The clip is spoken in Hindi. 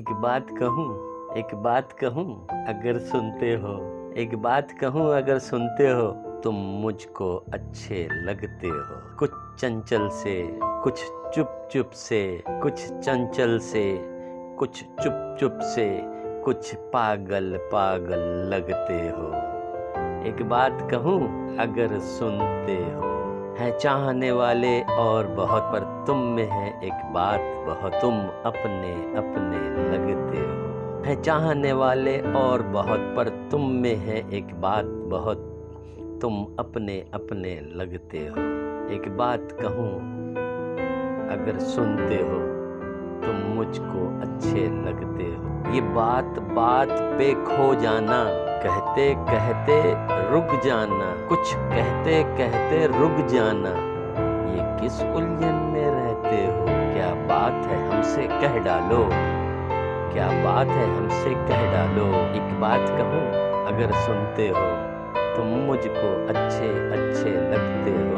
एक बात कहूँ, एक बात कहूँ अगर सुनते हो, एक बात कहूँ अगर सुनते हो, तुम मुझको अच्छे लगते हो। कुछ चंचल से, कुछ चुप चुप से, कुछ चंचल से, कुछ चुप चुप से, कुछ पागल पागल लगते हो। एक बात कहूँ अगर सुनते हो। है चाहने वाले और बहुत, पर तुम में है एक बात बहुत, तुम अपने अपने लगते हो। है चाहने वाले और बहुत, पर तुम में है एक बात बहुत, तुम अपने अपने लगते हो। एक बात कहूँ अगर सुनते हो, तुम मुझको अच्छे लगते हो। ये बात बात पे खो जाना, कहते कहते रुक जाना, कुछ कहते कहते रुक जाना, ये किस उलझन में रहते हो। क्या बात है हमसे कह डालो, क्या बात है हमसे कह डालो। एक बात कहूँ अगर सुनते हो, तुम मुझको अच्छे अच्छे लगते हो।